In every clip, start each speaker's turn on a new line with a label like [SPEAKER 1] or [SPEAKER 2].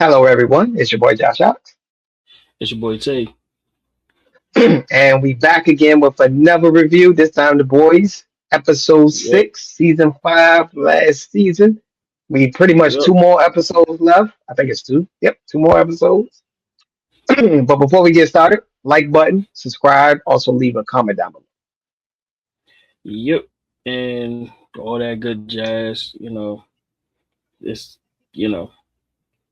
[SPEAKER 1] Hello, everyone. It's your boy Josh Alex,
[SPEAKER 2] It's your boy Tay.
[SPEAKER 1] and we back again with another review. This time, the boys, episode
[SPEAKER 2] Yep.
[SPEAKER 1] 6, season 5, last season. We pretty much
[SPEAKER 2] Yep.
[SPEAKER 1] two more episodes left. I think it's two. Yep, two more episodes. But before we get started, like button, subscribe, also leave a comment down below.
[SPEAKER 2] Yep. And all that good jazz, it's you know,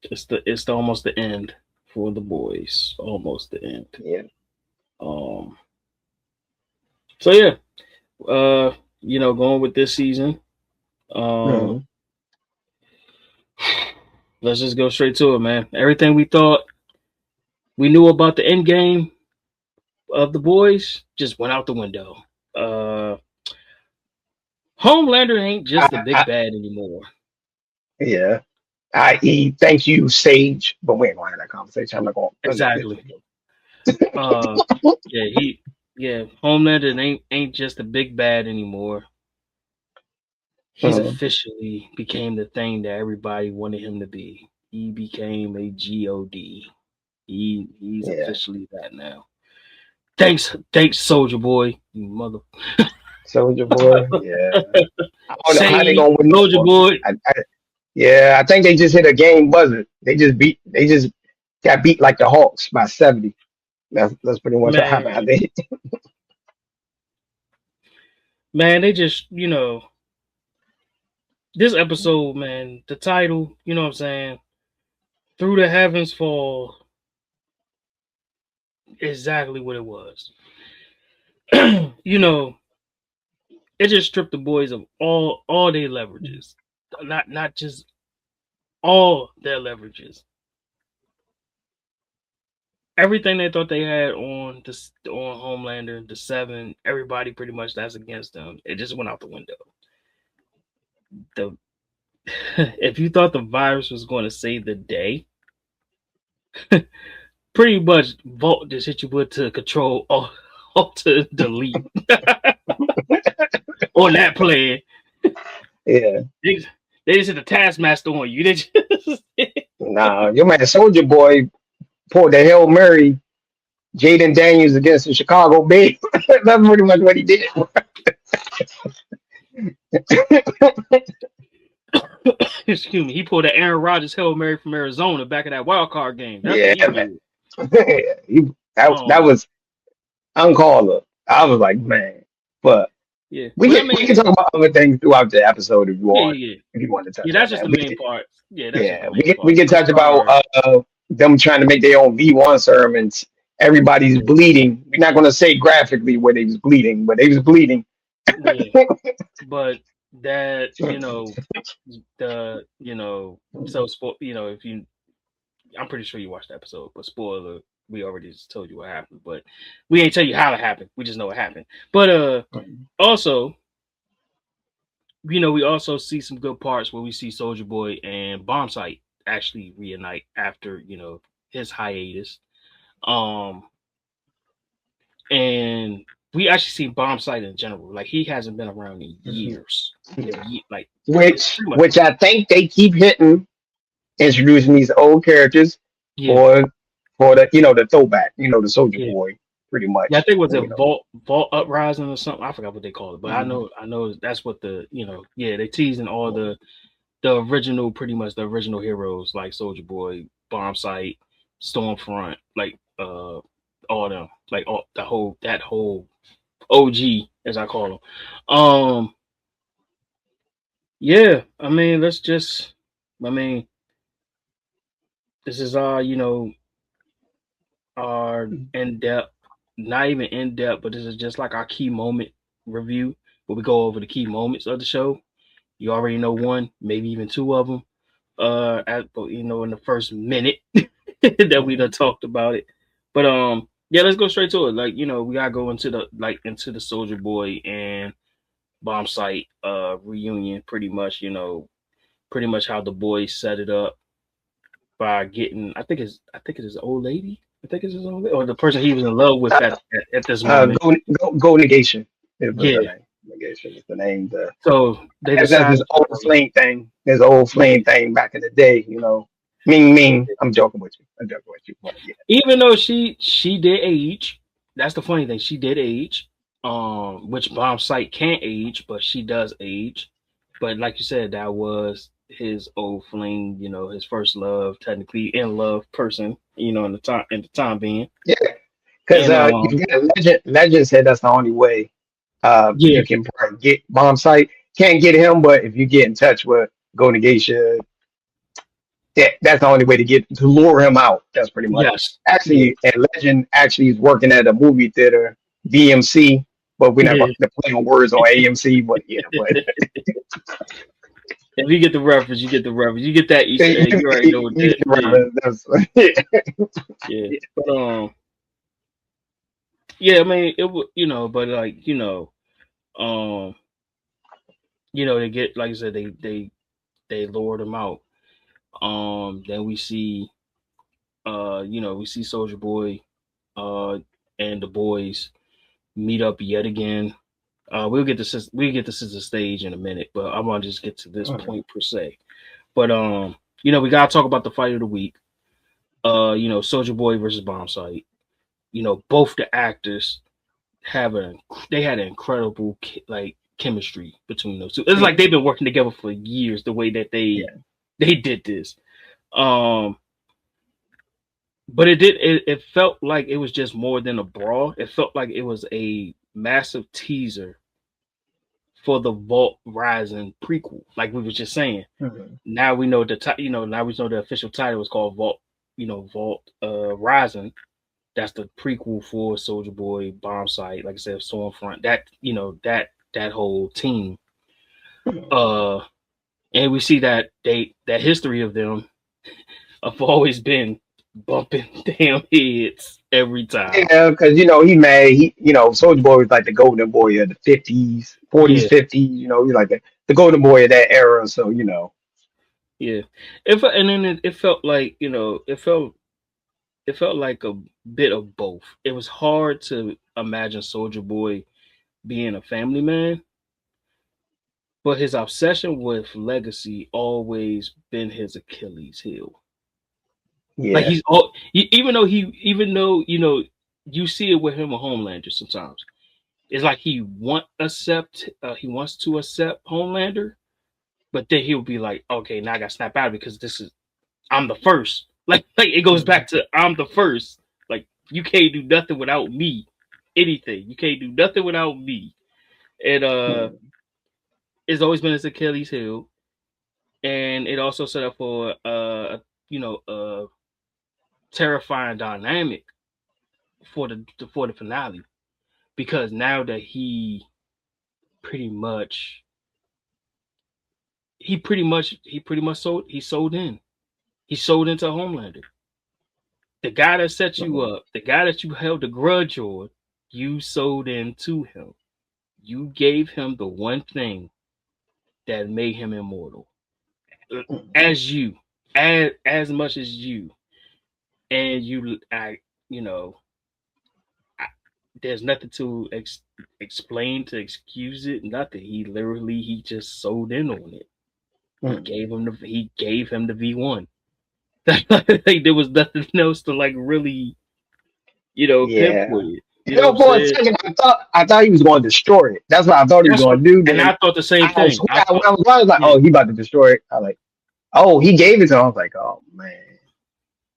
[SPEAKER 2] it's almost the end for the boys. Almost the end.
[SPEAKER 1] Yeah.
[SPEAKER 2] Um so yeah, going with this season. Um
[SPEAKER 1] Mhm.
[SPEAKER 2] let's just go straight to it, man. Everything we thought we knew about the end game of the boys just went out the window. Uh Homelander ain't just the big
[SPEAKER 1] I,
[SPEAKER 2] bad anymore.
[SPEAKER 1] yeah. I.e., thank you, Sage. But we ain't going to have that conversation. I'm not going. Let's just get
[SPEAKER 2] Exactly. Uh, yeah, Homelander ain't just a big bad anymore. He's
[SPEAKER 1] Mhm.
[SPEAKER 2] officially became the thing that everybody wanted him to be. He became a God. He's
[SPEAKER 1] Yeah.
[SPEAKER 2] officially that now. Thanks, Soldier Boy, you mother.
[SPEAKER 1] Soldier Boy. Yeah. I don't know how they
[SPEAKER 2] Say
[SPEAKER 1] gonna win this
[SPEAKER 2] Soldier
[SPEAKER 1] one.
[SPEAKER 2] Boy.
[SPEAKER 1] Yeah, I think they just hit a game buzzer. They just got beat like the Hawks by 70. That's pretty much what happened.
[SPEAKER 2] Man,
[SPEAKER 1] They,
[SPEAKER 2] man, they just this episode, man, the title, you know what I'm saying? Through the heavens fall, exactly what it was. you know, it just stripped the boys of all their leverages, not just all their leverages. Everything they thought they had on Homelander, the Seven, everybody pretty much that's against them. It just went out the window. The if you thought the virus was going to save the day, pretty much Vault just hit you with to control or to delete on that plan.
[SPEAKER 1] yeah,
[SPEAKER 2] They, they just hit the taskmaster on you. They just
[SPEAKER 1] nah, your man Soldier Boy pulled the Hail Mary, Jayden Daniels against the Chicago Bears. That's pretty much what he did.
[SPEAKER 2] excuse me, he pulled an Aaron Rodgers Hail Mary from Arizona back in that wild card game. That's what
[SPEAKER 1] Yeah,
[SPEAKER 2] he
[SPEAKER 1] man.
[SPEAKER 2] did.
[SPEAKER 1] That
[SPEAKER 2] Um,
[SPEAKER 1] was uncalled. I was like, man, but
[SPEAKER 2] yeah,
[SPEAKER 1] we
[SPEAKER 2] but I
[SPEAKER 1] can we
[SPEAKER 2] mean,
[SPEAKER 1] can talk about other things throughout the episode
[SPEAKER 2] yeah, yeah, yeah.
[SPEAKER 1] if you want to
[SPEAKER 2] Yeah,
[SPEAKER 1] touch on
[SPEAKER 2] that's just
[SPEAKER 1] that.
[SPEAKER 2] the main part. Yeah, that's just the
[SPEAKER 1] Yeah,
[SPEAKER 2] main
[SPEAKER 1] we
[SPEAKER 2] part.
[SPEAKER 1] can
[SPEAKER 2] But
[SPEAKER 1] touch
[SPEAKER 2] as
[SPEAKER 1] about
[SPEAKER 2] far,
[SPEAKER 1] them trying to make their own V1 sermons. Everybody's
[SPEAKER 2] yeah,
[SPEAKER 1] bleeding. We're not going to say graphically where they was bleeding, but they was bleeding.
[SPEAKER 2] yeah, but that so if you, I'm pretty sure you watched the episode, but spoiler, we already just told you what happened, but we ain't tell you how it happened. We just know it happened. But also, we also see some good parts where we see Soldier Boy and Bombsight actually reunite after his hiatus. Um, and we actually see Bombsight in general. Like he hasn't been around in
[SPEAKER 1] Mhm.
[SPEAKER 2] years.
[SPEAKER 1] Yeah.
[SPEAKER 2] Like
[SPEAKER 1] which
[SPEAKER 2] pretty much.
[SPEAKER 1] which I think they keep hitting, introducing these old characters
[SPEAKER 2] Yeah,
[SPEAKER 1] for the throwback, the Soldier
[SPEAKER 2] yeah,
[SPEAKER 1] Boy, pretty
[SPEAKER 2] yeah. I
[SPEAKER 1] much.
[SPEAKER 2] think it was a Vault Uprising or something. I forgot what they call it, but I
[SPEAKER 1] Mhm.
[SPEAKER 2] know, I know that's what they teasing all the original, pretty much the original heroes like Soldier Boy, Bombsight, Stormfront, like all them, like all that whole OG as I call them. Yeah, I mean, I mean, this is our in depth, not even in depth, but this is just like our key moment review where we go over the key moments of the show. You already know one, maybe even two of them. In the first minute that we done talked about it. But yeah, let's go straight to it. Like we gotta go into the Soldier Boy and Bomb Site reunion. Pretty much how the boys set it up by getting. I think it's his old lady. I think it's his old lady, or the person he was in love with at this moment.
[SPEAKER 1] Go negation. It was the
[SPEAKER 2] Yeah.
[SPEAKER 1] name. Negation is the name.
[SPEAKER 2] So they
[SPEAKER 1] That's
[SPEAKER 2] decided
[SPEAKER 1] his old
[SPEAKER 2] to.
[SPEAKER 1] flame thing. His old
[SPEAKER 2] Yeah,
[SPEAKER 1] flame thing back in the day. Ming Ming. I'm joking with you. But yeah.
[SPEAKER 2] Even though she did age, that's the funny thing. She did age, which Bomb Sight can't age, but she does age. But like you said, that was his old fling, you know, his first love, technically in love person, you know, in the time being.
[SPEAKER 1] Yeah. Because
[SPEAKER 2] And
[SPEAKER 1] you got Legend said that's the only way
[SPEAKER 2] yeah,
[SPEAKER 1] you can probably get Bomb Sight. Can't get him, but if you get in touch with Golden Geisha, that's the only way to lure him out. That's pretty much.
[SPEAKER 2] yes, yeah,
[SPEAKER 1] Actually, and Legend actually is working at a movie theater, VMC, but we're not
[SPEAKER 2] yeah.
[SPEAKER 1] going to play on words on AMC. But yeah, but
[SPEAKER 2] If you get the reference, you get the reference. You get that Easter egg. You already know what
[SPEAKER 1] you
[SPEAKER 2] that.
[SPEAKER 1] can
[SPEAKER 2] Yeah,
[SPEAKER 1] remember
[SPEAKER 2] yeah. But yeah. I mean, it would, you know, but like, um, they get, like I said, they lured him out. Then we see, we see Soldier Boy, and the boys meet up yet again. We'll get to Sister Stage in a minute, but I want to just get to this point per se. But we gotta talk about the fight of the week. Soldier Boy versus Bomb Sight. Both the actors they had an incredible chemistry between those two. It's like they've been working together for years. The way that they did this, but it felt like it was just more than a brawl. It felt like it was a massive teaser for the Vought Rising prequel. Like we were just saying. Now we know now we know the official title is called Vought Rising. That's the prequel for Soldier Boy, Bomb Sight, like I said, Stormfront. That whole team. And we see that that history of them have always been bumping damn heads every time.
[SPEAKER 1] yeah, because he mad. Soldier Boy was like the golden boy of the 50s, 40s,
[SPEAKER 2] Yeah,
[SPEAKER 1] 50s. He's like the golden boy of that era. So
[SPEAKER 2] yeah. And then it felt like it felt like a bit of both. It was hard to imagine Soldier Boy being a family man, but his obsession with legacy always been his Achilles heel. Like
[SPEAKER 1] yeah,
[SPEAKER 2] even though you see it with him with Homelander sometimes. It's like he wants to accept Homelander, but then he'll be like, okay, now I gotta snap out of it because I'm the first. Like it goes back to I'm the first. Like you can't do nothing without me. Anything. You can't do nothing without me. And it's always been his Achilles heel. And it also set up for a terrifying dynamic for the finale. Because now that he pretty much sold in. He sold into Homelander. The guy that set you up, the guy that you held a grudge on, you sold into him. You gave him the one thing that made him immortal. As much as you. And there's nothing to explain to excuse it. Nothing. He just sold in on it. He gave him the V1. Like there was nothing else to really,
[SPEAKER 1] yeah.
[SPEAKER 2] pinpoint it. You know what I'm
[SPEAKER 1] For a
[SPEAKER 2] saying?
[SPEAKER 1] second, I thought he was going to destroy it. That's what I thought he was
[SPEAKER 2] That's what,
[SPEAKER 1] going to do.
[SPEAKER 2] and
[SPEAKER 1] Then
[SPEAKER 2] I thought the same
[SPEAKER 1] I
[SPEAKER 2] thing.
[SPEAKER 1] swear, when I was like,
[SPEAKER 2] Yeah,
[SPEAKER 1] oh, he about to destroy it. I was like, oh, he gave it to him. I was like, oh man.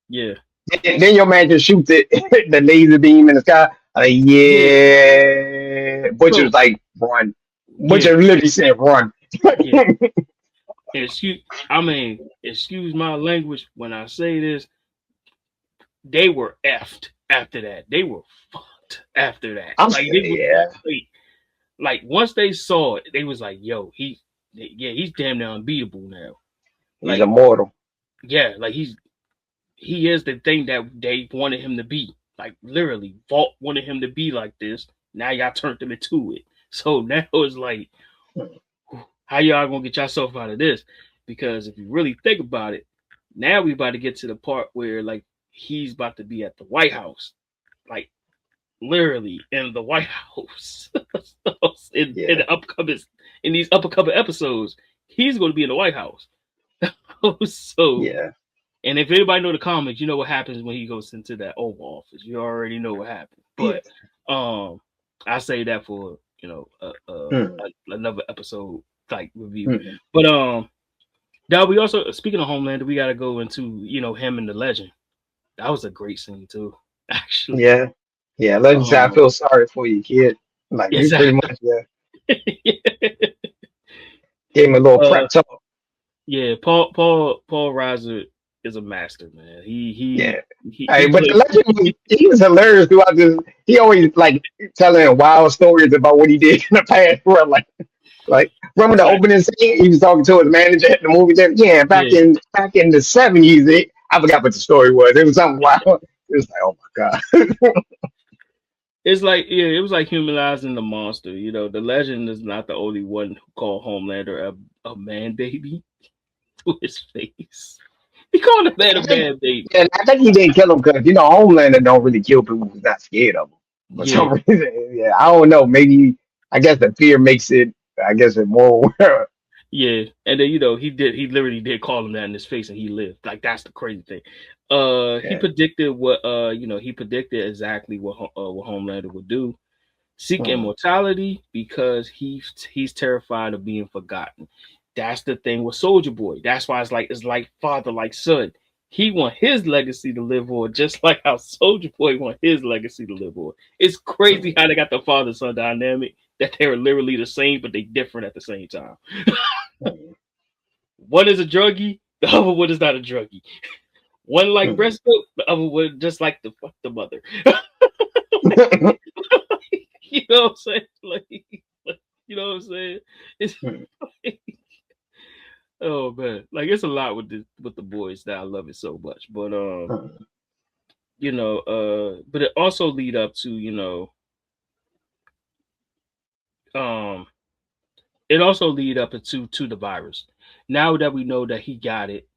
[SPEAKER 2] yeah,
[SPEAKER 1] Then your man just shoots it, the laser beam in the sky. I'm like,
[SPEAKER 2] yeah.
[SPEAKER 1] yeah. Butcher was
[SPEAKER 2] So
[SPEAKER 1] like, run.
[SPEAKER 2] yeah,
[SPEAKER 1] Butcher literally said, run.
[SPEAKER 2] yeah. Excuse my language when I say this. They were effed after that. They were fucked after that.
[SPEAKER 1] I'm
[SPEAKER 2] Like
[SPEAKER 1] saying,
[SPEAKER 2] they were
[SPEAKER 1] yeah,
[SPEAKER 2] complete. Like once they saw it, they was like, "Yo, he's damn near unbeatable now."
[SPEAKER 1] he's
[SPEAKER 2] Like,
[SPEAKER 1] immortal.
[SPEAKER 2] yeah, like he is the thing that they wanted him to be. Like literally, Vault wanted him to be like this. Now y'all turned him into it. So now it's like, how y'all gonna get yourself out of this? Because if you really think about it, now we about to get to the part where like he's about to be at the White House, like literally in the White House in
[SPEAKER 1] Yeah,
[SPEAKER 2] these upcoming episodes. He's going to be in the White House. So
[SPEAKER 1] yeah.
[SPEAKER 2] And if anybody know the comics, you know what happens when he goes into that Oval Office. You already know what happens.
[SPEAKER 1] Yeah.
[SPEAKER 2] But I say that for
[SPEAKER 1] Mm,
[SPEAKER 2] another episode like review.
[SPEAKER 1] mm.
[SPEAKER 2] But now we also, speaking of Homelander, we got to go into him and the Legend. That was a great scene too, actually.
[SPEAKER 1] Yeah. Yeah. Legend said, I
[SPEAKER 2] Um,
[SPEAKER 1] feel sorry for you, kid. Like, he pretty
[SPEAKER 2] exactly.
[SPEAKER 1] much, gave him a little
[SPEAKER 2] uh,
[SPEAKER 1] prep talk.
[SPEAKER 2] yeah, Paul Reiser is a master, man.
[SPEAKER 1] Yeah.
[SPEAKER 2] He
[SPEAKER 1] Hey, but the
[SPEAKER 2] played.
[SPEAKER 1] legend he was hilarious throughout this. He always like telling wild stories about what he did in the past. Bro. Like remember the
[SPEAKER 2] Like,
[SPEAKER 1] opening scene? He was talking to his manager at the movie theater. Yeah,
[SPEAKER 2] yeah,
[SPEAKER 1] back in the '70s. I forgot what the story was. It was something wild. It was like, oh my god.
[SPEAKER 2] it's like it was like humanizing the monster. The Legend is not the only one who called Homelander a man baby to his face. He called the man
[SPEAKER 1] I
[SPEAKER 2] a
[SPEAKER 1] think,
[SPEAKER 2] man baby.
[SPEAKER 1] yeah, I think he didn't kill him because Homelander don't really kill people who's not scared of him for
[SPEAKER 2] Yeah,
[SPEAKER 1] some reason. Yeah, I don't know. Maybe I guess the fear makes it. I guess it more.
[SPEAKER 2] yeah. And then he literally did call him that in his face, and he lived. Like, that's the crazy thing. He
[SPEAKER 1] Yeah.
[SPEAKER 2] predicted he predicted exactly what Homelander would do. Seek
[SPEAKER 1] Mm,
[SPEAKER 2] immortality because he's terrified of being forgotten. That's the thing with Soldier Boy. That's why it's like father, like son. He want his legacy to live on, just like how Soldier Boy want his legacy to live on. It's crazy how they got the father son dynamic, that they're literally the same, but they different at the same time.
[SPEAKER 1] mm,
[SPEAKER 2] One is a druggie, the other one is not a druggie. One like
[SPEAKER 1] mm.
[SPEAKER 2] breast milk, the other one just like the fuck the mother. You know what I'm saying? You know what I'm saying? It's like, oh man, like it's a lot with the boys that I love it so much. But but it also lead up to um, it also lead up to the virus. Now that we know that he got it,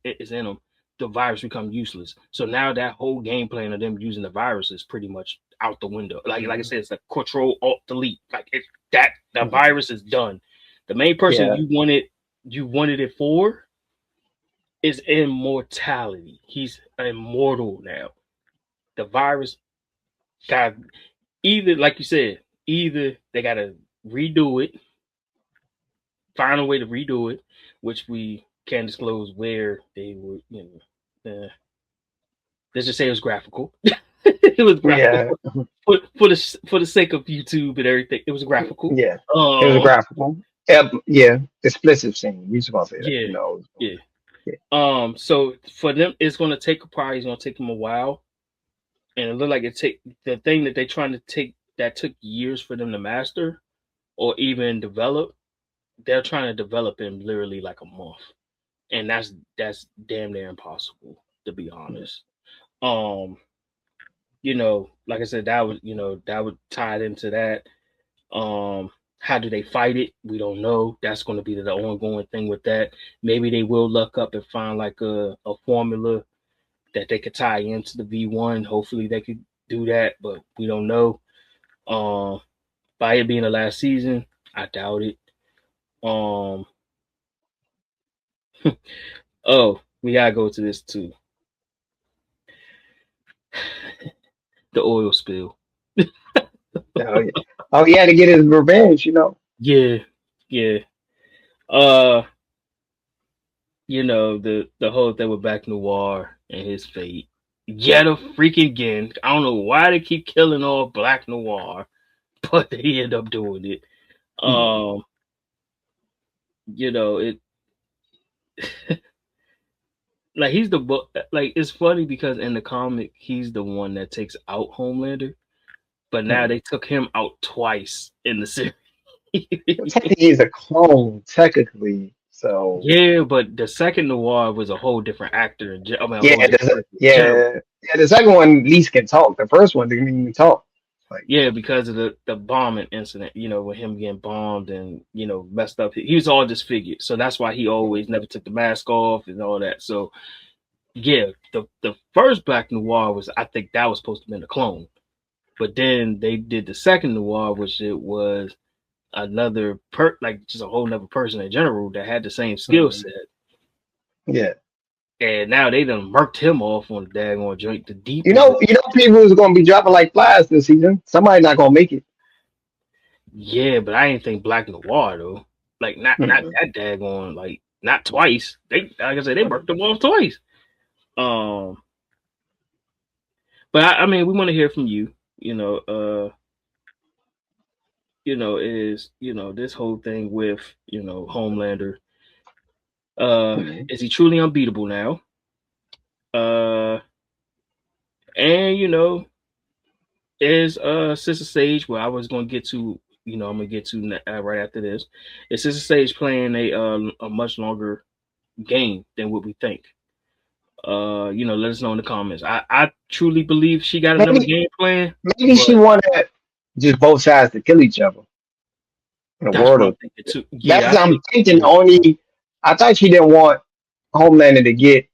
[SPEAKER 2] it's in him. The virus become useless. So now that whole game plan of them using the virus is pretty much out the window. Like I said, it's a Control Alt Delete. Like the virus is done. The main person
[SPEAKER 1] Yeah.
[SPEAKER 2] you wanted it for is immortality. He's immortal now. The virus got either, like you said, either they gotta redo it, find a way to redo it, which we can't disclose where they would, let's just say it was graphical. It was graphical
[SPEAKER 1] Yeah.
[SPEAKER 2] for the sake of YouTube and everything. It was graphical.
[SPEAKER 1] Yeah. It was graphical. Yeah. Explicit scene. We just gonna say that.
[SPEAKER 2] Yeah, yeah.
[SPEAKER 1] Yeah.
[SPEAKER 2] So for them, it's gonna take them a while, and it looked like the thing that they're trying to take that took years for them to master or even develop. They're trying to develop in literally like a month, and that's damn near impossible, to be honest. Um, like I said, that would tie it into that. How do they fight it? We don't know. That's going to be the ongoing thing with that. Maybe they will luck up and find like a formula that they could tie into the V1. Hopefully they could do that, but we don't know. By it being the last season, I doubt it. Um, oh, we gotta go to this too. The oil spill.
[SPEAKER 1] Oh, yeah. Oh, he had to get his revenge.
[SPEAKER 2] Yeah, yeah. Uh, the whole thing with Black Noir and his fate. Yet a freaking again. I don't know why they keep killing off Black Noir, but they end up doing it.
[SPEAKER 1] Mm.
[SPEAKER 2] Um, it like he's the book. Like, it's funny because in the comic he's the one that takes out Homelander, but now
[SPEAKER 1] Mm.
[SPEAKER 2] they took him out twice in the series.
[SPEAKER 1] Well, technically, he's a clone, technically. So
[SPEAKER 2] Yeah, but the second Noir was a whole different actor. I mean, a
[SPEAKER 1] yeah,
[SPEAKER 2] whole different person in general.
[SPEAKER 1] yeah. The second one at least can talk. The first one didn't even talk. Like,
[SPEAKER 2] Yeah, because of the bombing incident, with him getting bombed and messed up. He was all disfigured, so that's why he always never took the mask off and all that. So yeah, the first Black Noir was, I think that was supposed to be a clone, but then they did the second Noir, which it was another like just a whole nother person in general that had the same skill
[SPEAKER 1] mm,
[SPEAKER 2] set.
[SPEAKER 1] yeah,
[SPEAKER 2] And now they done murked him off on the daggone joint. The deep
[SPEAKER 1] You
[SPEAKER 2] is
[SPEAKER 1] know, people is gonna be dropping like flies this season. Somebody not gonna make it.
[SPEAKER 2] yeah, but I didn't think Black Noir though. Like not
[SPEAKER 1] Mm-mm.
[SPEAKER 2] that daggone, like not twice. They like I said, they murked him off twice. Um but I mean we want to hear from you, is this whole thing with, Homelander.
[SPEAKER 1] Mm-mm.
[SPEAKER 2] Is he truly unbeatable now? Uh and is Sister Sage, where I was gonna get to, I'm gonna get to right after this. Is Sister Sage playing a much longer game than what we think? Let us know in the comments. I truly believe she got another
[SPEAKER 1] Maybe
[SPEAKER 2] game plan,
[SPEAKER 1] maybe
[SPEAKER 2] but
[SPEAKER 1] she wanted just both sides to kill each other in a
[SPEAKER 2] that's
[SPEAKER 1] world
[SPEAKER 2] what I'm
[SPEAKER 1] of.
[SPEAKER 2] thinking too.
[SPEAKER 1] That's
[SPEAKER 2] Yeah, I
[SPEAKER 1] what I'm
[SPEAKER 2] think
[SPEAKER 1] thinking. Only I thought she didn't want Homelander to get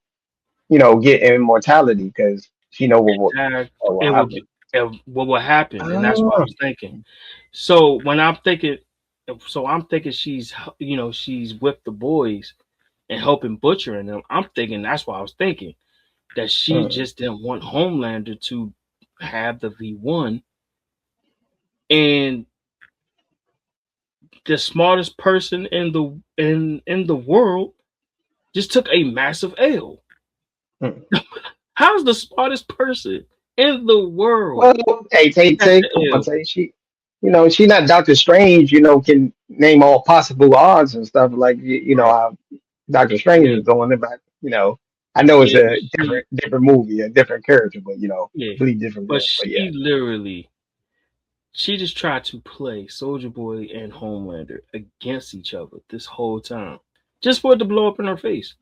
[SPEAKER 1] immortality because she know what
[SPEAKER 2] it
[SPEAKER 1] will
[SPEAKER 2] will
[SPEAKER 1] happen.
[SPEAKER 2] what will happen, and that's what I
[SPEAKER 1] Ah,
[SPEAKER 2] was thinking. So when I'm thinking she's with the boys and helping butchering them. I'm thinking that's what I was thinking, that she
[SPEAKER 1] mm,
[SPEAKER 2] just didn't want Homelander to have the V1, and the smartest person in the world just took a massive L.
[SPEAKER 1] mm.
[SPEAKER 2] How's the smartest person in the world
[SPEAKER 1] Well, hey,
[SPEAKER 2] got
[SPEAKER 1] Tay, come
[SPEAKER 2] the
[SPEAKER 1] on,
[SPEAKER 2] L?
[SPEAKER 1] Tay. She not Doctor Strange. Can name all possible odds and stuff like
[SPEAKER 2] Right.
[SPEAKER 1] how Doctor Strange
[SPEAKER 2] Yeah.
[SPEAKER 1] was doing it back. I know it's
[SPEAKER 2] Yeah.
[SPEAKER 1] a different movie, a different character, but
[SPEAKER 2] Yeah.
[SPEAKER 1] completely different
[SPEAKER 2] But
[SPEAKER 1] villain. But yeah,
[SPEAKER 2] she just tried to play Soldier Boy and Homelander against each other this whole time. Just for it to blow up in her face.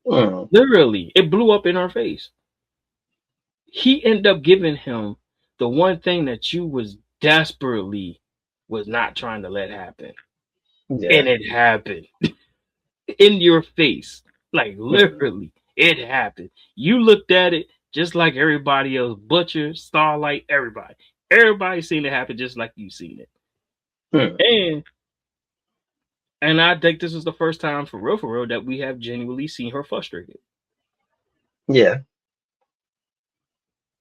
[SPEAKER 1] mm,
[SPEAKER 2] Literally, it blew up in her face. He ended up giving him the one thing that you was not trying to let happen.
[SPEAKER 1] yeah.
[SPEAKER 2] And it happened in your face. Like
[SPEAKER 1] Mm,
[SPEAKER 2] literally, it happened. You looked at it just like everybody else, Butcher, Starlight, everybody. Everybody seen it happen just like you seen it.
[SPEAKER 1] mm,
[SPEAKER 2] And I think this is the first time for real, that we have genuinely seen her frustrated.
[SPEAKER 1] yeah,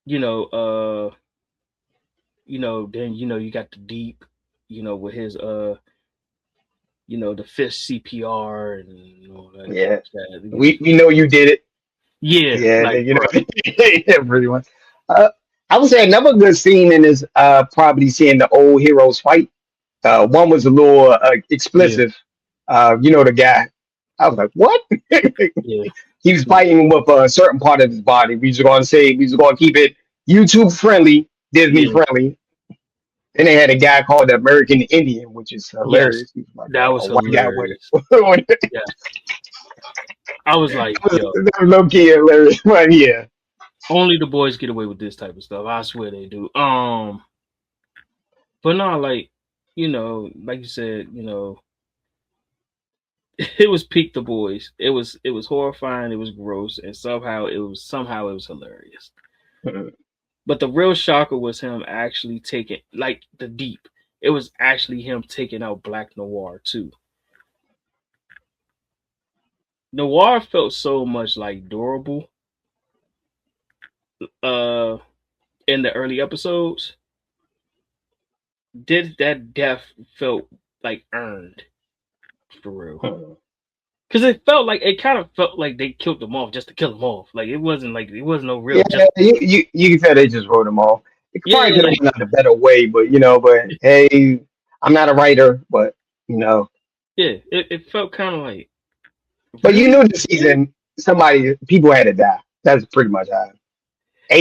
[SPEAKER 2] You know, then you got the deep, with his the fist CPR and all that
[SPEAKER 1] yeah.
[SPEAKER 2] jazz.
[SPEAKER 1] We know you did it.
[SPEAKER 2] Yeah,
[SPEAKER 1] Yeah,
[SPEAKER 2] like bro.
[SPEAKER 1] yeah, pretty much. I would say another good scene in is probably seeing the old heroes fight. One was a little
[SPEAKER 2] Yeah,
[SPEAKER 1] explicit. The guy. I was like, what?
[SPEAKER 2] yeah,
[SPEAKER 1] He was
[SPEAKER 2] yeah,
[SPEAKER 1] fighting with a certain part of his body. We just going to keep it YouTube friendly, Disney
[SPEAKER 2] yeah.
[SPEAKER 1] friendly. Then they had a guy called the American Indian, which is
[SPEAKER 2] Yes,
[SPEAKER 1] hilarious. He's like
[SPEAKER 2] that
[SPEAKER 1] a
[SPEAKER 2] was
[SPEAKER 1] white guy with
[SPEAKER 2] hilarious.
[SPEAKER 1] it.
[SPEAKER 2] Yeah, I was like, yo,
[SPEAKER 1] That was low key hilarious, but yeah.
[SPEAKER 2] only the boys get away with this type of stuff. I swear they do. But no, like, like you said, it was peak the boys. It was horrifying. It was gross, and somehow it was hilarious. But the real shocker was him actually taking, like, the deep. It was actually him taking out Black Noir too. Noir felt so much like durable uh in the early episodes. Did that death felt like earned for real. Because it kind of felt like they killed him off just to kill him off. Like it wasn't no real
[SPEAKER 1] Yeah,
[SPEAKER 2] just.
[SPEAKER 1] you can tell they just wrote them off. It probably
[SPEAKER 2] Yeah,
[SPEAKER 1] could have
[SPEAKER 2] like
[SPEAKER 1] went out a better way, but hey, I'm not a writer, but you know,
[SPEAKER 2] yeah, it felt kind of like
[SPEAKER 1] but you
[SPEAKER 2] really.
[SPEAKER 1] knew the season people had to die. That's pretty much how.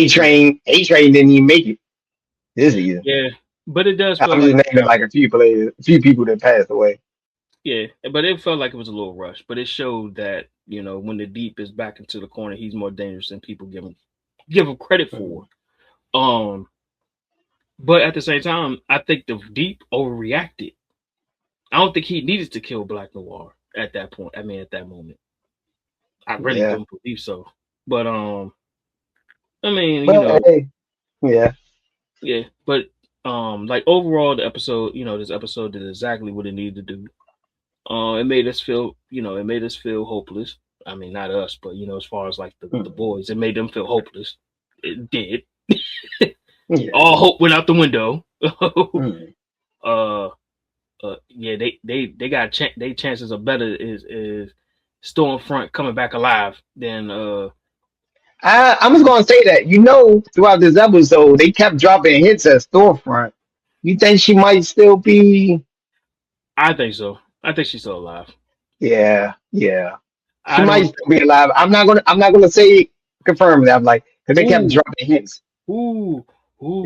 [SPEAKER 2] Yeah,
[SPEAKER 1] A Train didn't even make it this season.
[SPEAKER 2] yeah, but it does feel
[SPEAKER 1] I'm
[SPEAKER 2] like
[SPEAKER 1] just naming like a few people that passed away.
[SPEAKER 2] yeah, but it felt like it was a little rushed. But it showed that when the deep is back into the corner, he's more dangerous than people give him credit for.
[SPEAKER 1] Mm.
[SPEAKER 2] Um, but at the same time, I think the deep overreacted. I don't think he needed to kill Black Noir at that point. I mean, at that moment, I really
[SPEAKER 1] Yeah,
[SPEAKER 2] don't believe so. But I mean,
[SPEAKER 1] but hey, yeah,
[SPEAKER 2] yeah. But like overall, the episode, this episode did exactly what it needed to do. It made us feel hopeless. I mean, not us, but as far as like the
[SPEAKER 1] Mm.
[SPEAKER 2] boys, it made them feel hopeless. It did.
[SPEAKER 1] Yeah.
[SPEAKER 2] All hope went out the window.
[SPEAKER 1] Mm.
[SPEAKER 2] uh, yeah, they got they chances are better is Stormfront coming back alive than
[SPEAKER 1] I was gonna say that throughout this episode they kept dropping hits at Storefront. You think she might still be?
[SPEAKER 2] I think so. I think she's still alive.
[SPEAKER 1] Yeah, yeah. She
[SPEAKER 2] I
[SPEAKER 1] might
[SPEAKER 2] don't.
[SPEAKER 1] still be alive. I'm not gonna say confirm that. I'm like, because they kept
[SPEAKER 2] Ooh,
[SPEAKER 1] dropping hints.
[SPEAKER 2] ooh,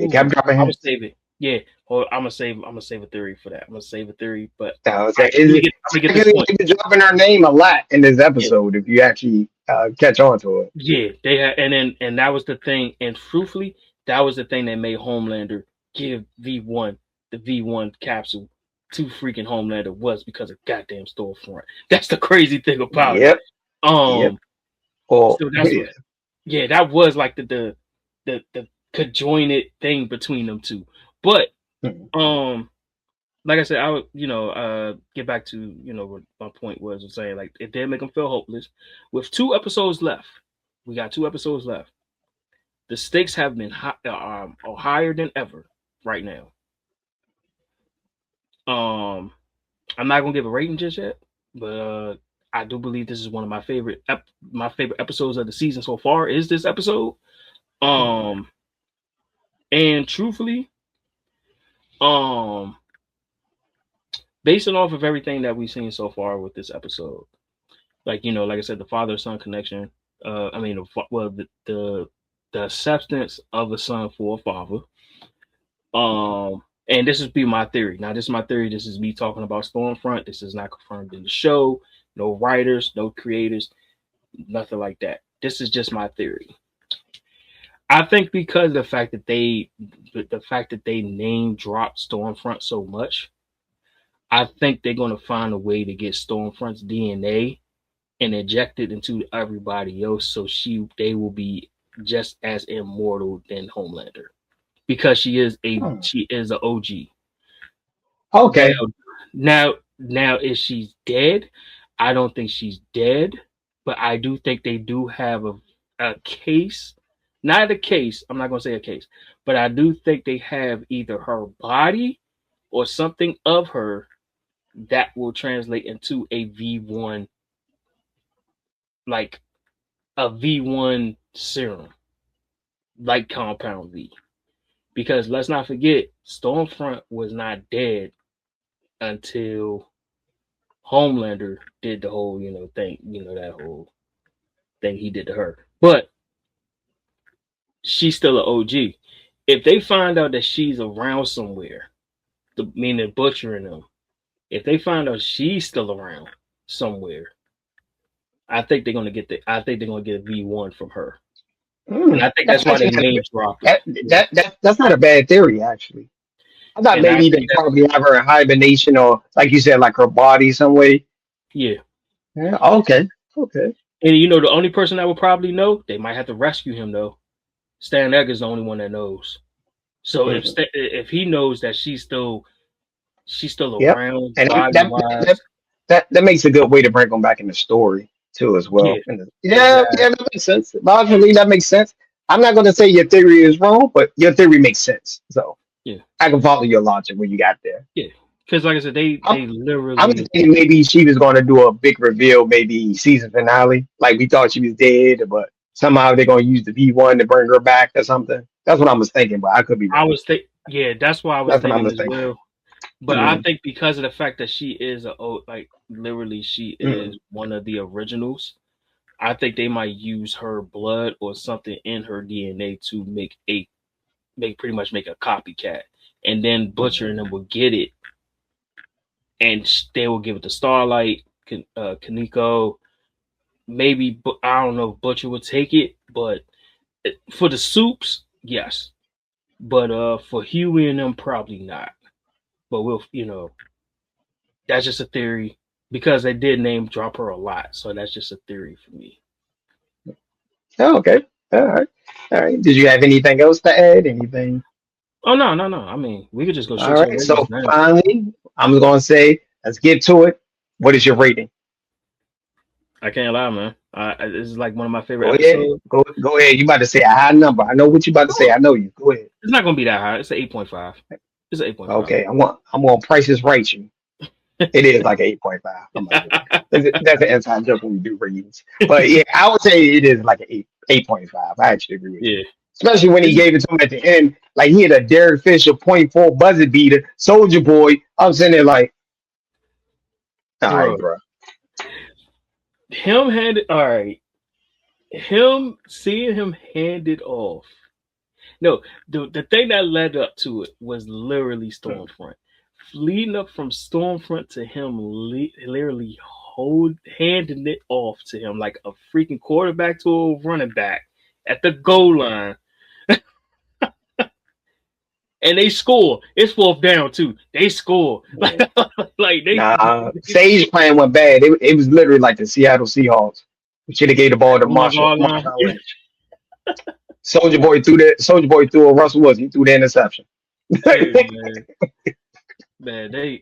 [SPEAKER 1] They kept
[SPEAKER 2] ooh.
[SPEAKER 1] dropping
[SPEAKER 2] I'm gonna
[SPEAKER 1] hints.
[SPEAKER 2] save it. Yeah. Or I'm gonna save a theory for that. I'm gonna save a theory, but
[SPEAKER 1] So I was
[SPEAKER 2] all
[SPEAKER 1] saying,
[SPEAKER 2] right, let me get this
[SPEAKER 1] actually
[SPEAKER 2] point.
[SPEAKER 1] they've been dropping her name a lot in this
[SPEAKER 2] Yeah,
[SPEAKER 1] episode. If you actually catch on to it.
[SPEAKER 2] yeah. They had, and that was the thing. And truthfully, that was the thing that made Homelander give V1 the V1 capsule to freaking Homelander was because of goddamn Storefront. That's the crazy thing about it.
[SPEAKER 1] Yep, yep. Or
[SPEAKER 2] So that's what. Yeah, that was like the conjoined thing between them two. But like I said, I would get back to what my point was of saying like it did make them feel hopeless. With 2 episodes left, we got 2 episodes left. The stakes have been are higher than ever right now. I'm not gonna give a rating just yet, but I do believe this is one of my favorite episodes of the season so far. Is this episode? And truthfully, basing off of everything that we've seen so far with this episode, like like I said, the father-son connection. I mean, the acceptance of a son for a father. And this would be my theory. Now, this is my theory. This is me talking about Stormfront. This is not confirmed in the show. No writers, no creators, nothing like that. This is just my theory. I think because the fact that they name dropped Stormfront so much, I think they're going to find a way to get Stormfront's DNA and inject it into everybody else, so they will be just as immortal than Homelander, because she is an OG.
[SPEAKER 1] okay.
[SPEAKER 2] Now, if she's dead, I don't think she's dead, but I do think they do have a case. Not a case. I'm not going to say a case, but I do think they have either her body or something of her that will translate into a V1, like a V1 serum, like Compound V. Because let's not forget, Stormfront was not dead until Homelander did the whole, thing, that whole thing he did to her. But she's still an OG. If they find out that she's around somewhere, meaning butchering them, if they find out she's still around somewhere, I think they're gonna get a V1 from her. And I think that's why they name dropped her.
[SPEAKER 1] That's not a bad theory actually. I thought
[SPEAKER 2] And I
[SPEAKER 1] maybe they
[SPEAKER 2] think
[SPEAKER 1] probably have her in hibernation or like you said, like her body some way.
[SPEAKER 2] yeah.
[SPEAKER 1] Yeah, okay. Okay.
[SPEAKER 2] And the only person that would probably know, they might have to rescue him though. Stan Egg is the only one that knows. So if he knows that she's still
[SPEAKER 1] Yep.
[SPEAKER 2] around
[SPEAKER 1] And
[SPEAKER 2] body wise,
[SPEAKER 1] that makes a good way to bring them back in the story too as well.
[SPEAKER 2] yeah,
[SPEAKER 1] Yeah,
[SPEAKER 2] exactly.
[SPEAKER 1] yeah, that makes sense. Logically, that makes sense. I'm not gonna say your theory is wrong, but your theory makes sense. So
[SPEAKER 2] Yeah,
[SPEAKER 1] I can follow your logic when you got there.
[SPEAKER 2] yeah. Because like I said, they
[SPEAKER 1] I'm
[SPEAKER 2] literally
[SPEAKER 1] thinking maybe she was going to do a big reveal, maybe season finale. Like we thought she was dead, but somehow they're going to use the V1 to bring her back or something. That's what I was thinking, but I could be wrong.
[SPEAKER 2] that's why I was
[SPEAKER 1] That's what I
[SPEAKER 2] thinking
[SPEAKER 1] was
[SPEAKER 2] as
[SPEAKER 1] thinking.
[SPEAKER 2] well. But I think because of the fact that she is literally she is one of the originals, I think they might use her blood or something in her DNA to make pretty much make a copycat, and then Butcher and them will get it, and they will give it to Starlight, Kaneko. Maybe I don't know if Butcher would take it, but for the soups, yes. But for Huey and them, probably not. But that's just a theory because they did name drop her a lot, so that's just a theory for me.
[SPEAKER 1] Oh, okay. All right. All right. Did you have anything else to add? Anything?
[SPEAKER 2] Oh no. I mean, we could just go
[SPEAKER 1] All
[SPEAKER 2] straight to the
[SPEAKER 1] right. So
[SPEAKER 2] ratings now.
[SPEAKER 1] finally, I'm going to say, let's get to it. What is your rating?
[SPEAKER 2] I can't lie, man. This is like one of my favorite
[SPEAKER 1] Go ahead.
[SPEAKER 2] episodes.
[SPEAKER 1] Go ahead. You about to say a high number. I know what you about to say. I know you. Go ahead.
[SPEAKER 2] It's not gonna be that high. It's an 8.5. It's an 8.5.
[SPEAKER 1] Okay. I'm gonna price this right you. It is like 8.5. I'm not that's an inside joke when we do ratings. But yeah, I would say it is like an 8.5. I actually agree with you.
[SPEAKER 2] Yeah.
[SPEAKER 1] Especially when he gave it to him at the end, like he had a Derek Fisher .4 buzzer beater, Soldier Boy. I'm sitting there like, all right, bro.
[SPEAKER 2] Seeing him hand it off. No, the thing that led up to it was literally Stormfront. Leading up from Stormfront to him literally handing it off to him like a freaking quarterback to a running back at the goal line. And they score. It's 4th down too. They score.
[SPEAKER 1] Sage plan went bad. It was literally like the Seattle Seahawks. We should have gave the ball to Marshall Lynch. Soldier Boy threw a Russell Wilson. He threw the interception.
[SPEAKER 2] Hey, man, man.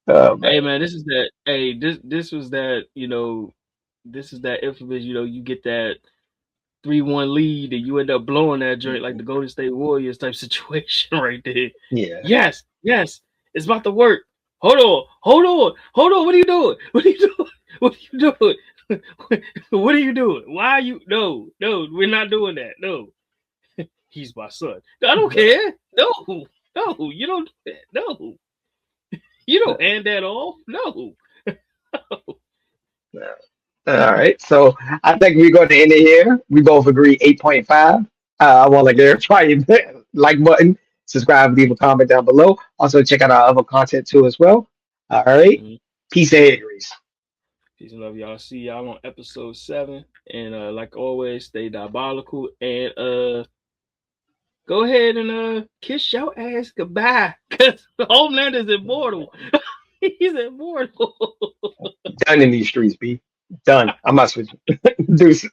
[SPEAKER 1] Oh, man.
[SPEAKER 2] Hey man, this is that. Hey, this was that. This is that infamous. You get that 3-1 lead and you end up blowing that joint like the Golden State Warriors type situation right there.
[SPEAKER 1] Yeah.
[SPEAKER 2] Yes, it's about to work. Hold on. What are you doing? What are you doing? Why are you? No, we're not doing that. No, he's my son. I don't care. No, you don't do that. No, you don't hand that off. No.
[SPEAKER 1] All right, so I think we're going to end it here. We both agree 8.5. I want to get everybody like button, subscribe, leave a comment down below. Also check out our other content too as well. All right, Peace and hair grease.
[SPEAKER 2] Peace and love, y'all. See y'all on episode 7. And like always, stay diabolical and go ahead and kiss your ass goodbye. Cause Homelander's immortal. He's immortal.
[SPEAKER 1] Done in these streets, B. Done. I'm not switching. Deuces.